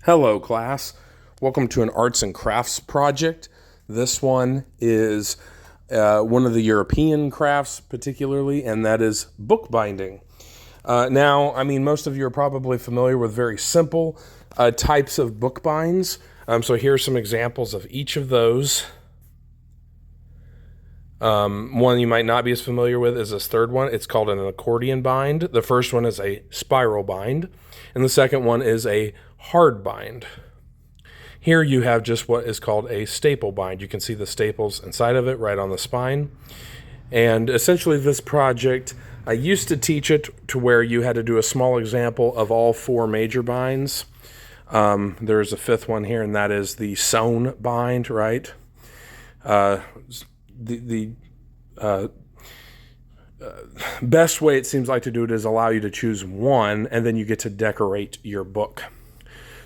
Hello, class. Welcome to an arts and crafts project. This one is one of the European crafts particularly, and that is bookbinding. Most of you are probably familiar with very simple types of bookbinds. So here's some examples of each of those. One you might not be as familiar with is this third one. It's called an accordion bind. The first one is a spiral bind, and the second one is a hard bind. Here you have just what is called a staple bind. You can see the staples inside of it right on the spine. And essentially this project, I used to teach it to where you had to do a small example of all four major binds. There's a fifth one here, and that is the sewn bind, right? The best way it seems like to do it is allow you to choose one, and then you get to decorate your book.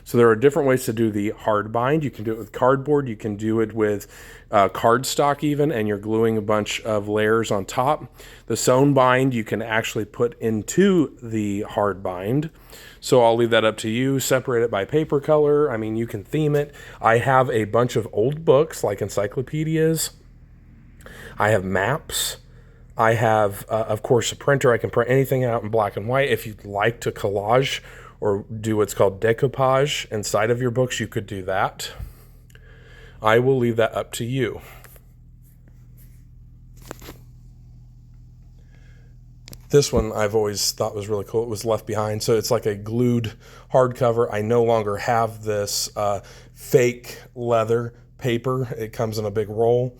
So there are different ways to do the hard bind. You can do it with cardboard. You can do it with cardstock even, and you're gluing a bunch of layers on top. The sewn bind you can actually put into the hard bind. So I'll leave that up to you. Separate it by paper color. I mean, you can theme it. I have a bunch of old books like encyclopedias. I have maps. I have, of course, a printer. I can print anything out in black and white. If you'd like to collage or do what's called decoupage inside of your books, you could do that. I will leave that up to you. This one I've always thought was really cool. It was Left Behind. So it's like a glued hardcover. I no longer have this fake leather paper. It comes in a big roll,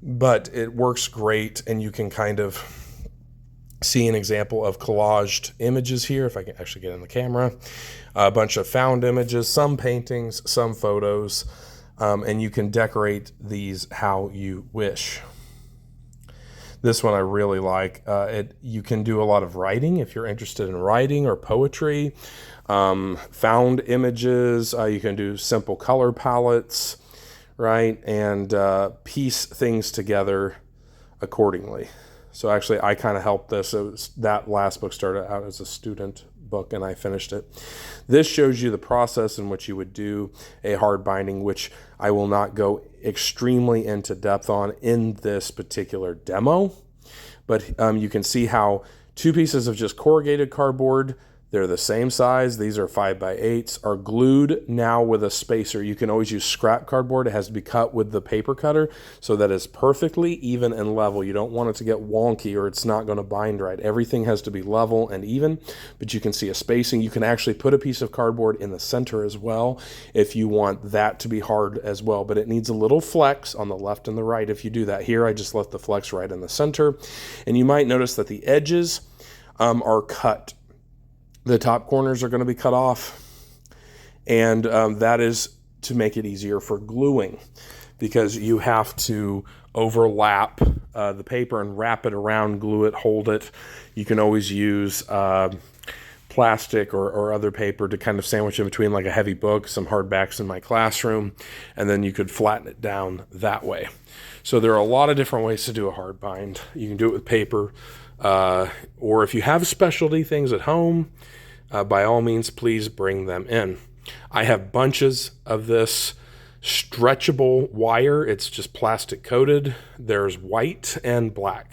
but it works great, and you can kind of see an example of collaged images here, if I can actually get in the camera. A bunch of found images, some paintings, some photos, and you can decorate these how you wish. This one I really like. You can do a lot of writing if you're interested in writing or poetry. Found images, you can do simple color palettes, right? And piece things together accordingly. So actually, I kind of helped this. That last book started out as a student book, and I finished it. This shows you the process in which you would do a hard binding, which I will not go extremely into depth on in this particular demo. But you can see how two pieces of just corrugated cardboard, they're the same size. These are 5x8s, are glued now with a spacer. You can always use scrap cardboard. It has to be cut with the paper cutter so that it's perfectly even and level. You don't want it to get wonky or it's not going to bind right. Everything has to be level and even, but you can see a spacing. You can actually put a piece of cardboard in the center as well if you want that to be hard as well, but it needs a little flex on the left and the right if you do that. Here I just left the flex right in the center, and you might notice that the edges are cut. The top corners are going to be cut off, and that is to make it easier for gluing, because you have to overlap the paper and wrap it around, glue it, hold it. You can always use plastic or other paper to kind of sandwich in between, like a heavy book, some hardbacks in my classroom, and then you could flatten it down that way. So there are a lot of different ways to do a hard bind. You can do it with paper, or if you have specialty things at home, by all means, please bring them in. I have bunches of this stretchable wire. It's just plastic coated. There's white and black.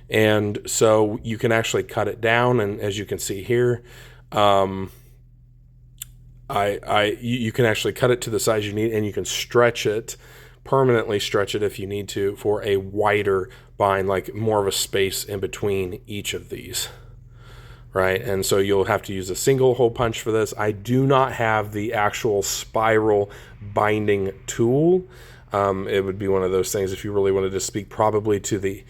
And so you can actually cut it down. And as you can see here, you can actually cut it to the size you need, and you can stretch it, permanently stretch it if you need to, for a wider bind, like more of a space in between each of these. Right, and so you'll have to use a single hole punch for this. I do not have the actual spiral binding tool. It would be one of those things, if you really wanted to speak probably to the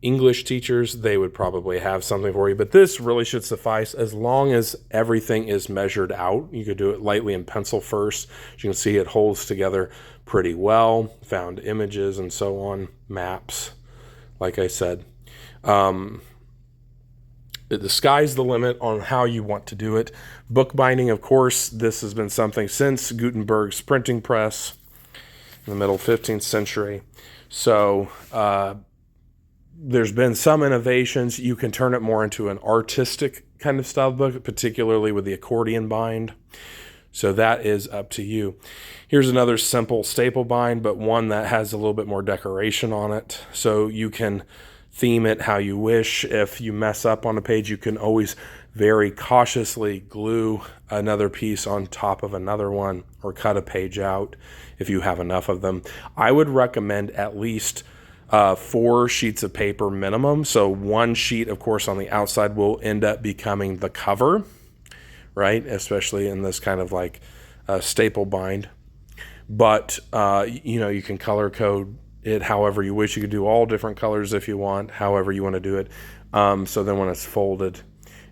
English teachers, they would probably have something for you. But this really should suffice as long as everything is measured out. You could do it lightly in pencil first. As you can see, it holds together pretty well. Found images and so on, maps, like I said. The sky's the limit on how you want to do it. Bookbinding, of course, this has been something since Gutenberg's printing press in the middle 15th century. So there's been some innovations. You can turn it more into an artistic kind of style book, particularly with the accordion bind. So that is up to you. Here's another simple staple bind, but one that has a little bit more decoration on it. So you can theme it how you wish. If you mess up on a page, you can always very cautiously glue another piece on top of another one, or cut a page out if you have enough of them. I would recommend at least 4 sheets of paper minimum. So one sheet, of course, on the outside will end up becoming the cover, right? Especially in this kind of like staple bind. But, you can color code it however you wish. You could do all different colors if you want, however you want to do it. So then when it's folded,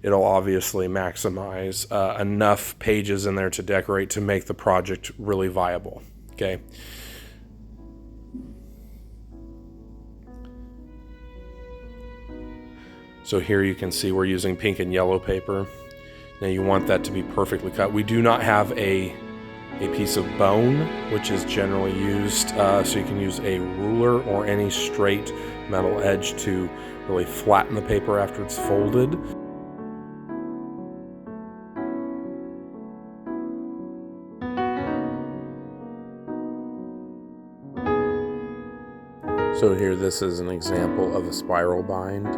it'll obviously maximize enough pages in there to decorate to make the project really viable. Okay. So here you can see we're using pink and yellow paper. Now you want that to be perfectly cut. We do not have a piece of bone, which is generally used, so you can use a ruler or any straight metal edge to really flatten the paper after it's folded. So here, this is an example of a spiral bind.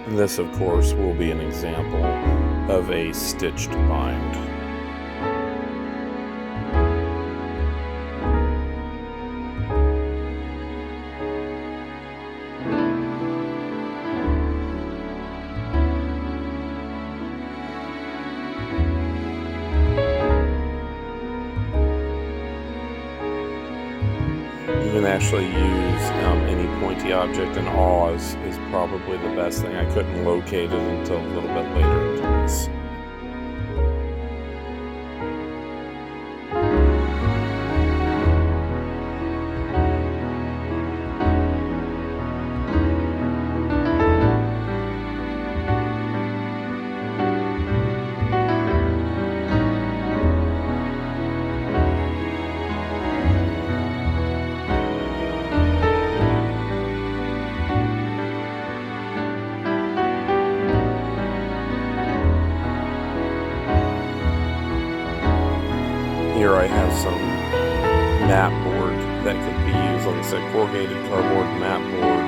This, of course, will be an example of a stitched bind. You can actually use any pointy object, and Oz is probably the best thing. I couldn't locate it until a little bit later into this. Here I have some mat board that could be used, like I said, corrugated cardboard, mat board.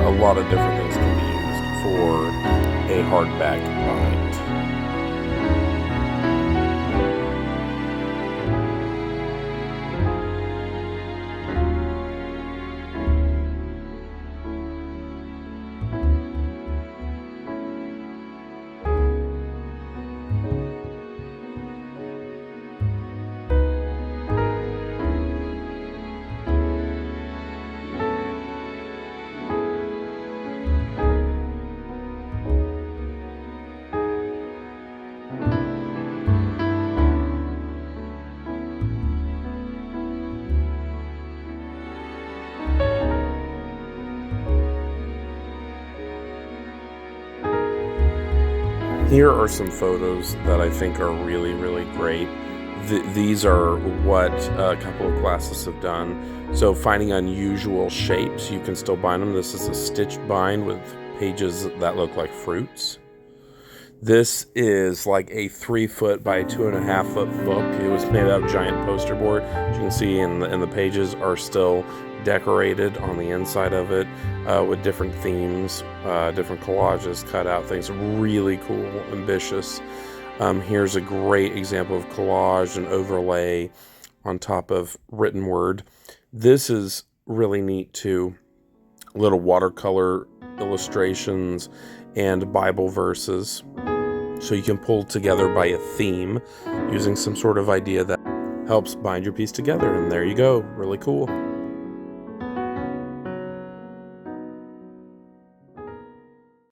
A lot of different things can be used for a hardback bind. Here are some photos that I think are really, really great. These are what a couple of classes have done. So finding unusual shapes, you can still bind them. This is a stitched bind with pages that look like fruits. This is like a 3-foot by 2.5-foot book. It was made out of giant poster board. As you can see, and the pages are still decorated on the inside of it with different themes, different collages, cut out things. Really cool, ambitious. Here's a great example of collage and overlay on top of written word. This is really neat too. Little watercolor illustrations and Bible verses. So you can pull together by a theme using some sort of idea that helps bind your piece together. And there you go. Really cool.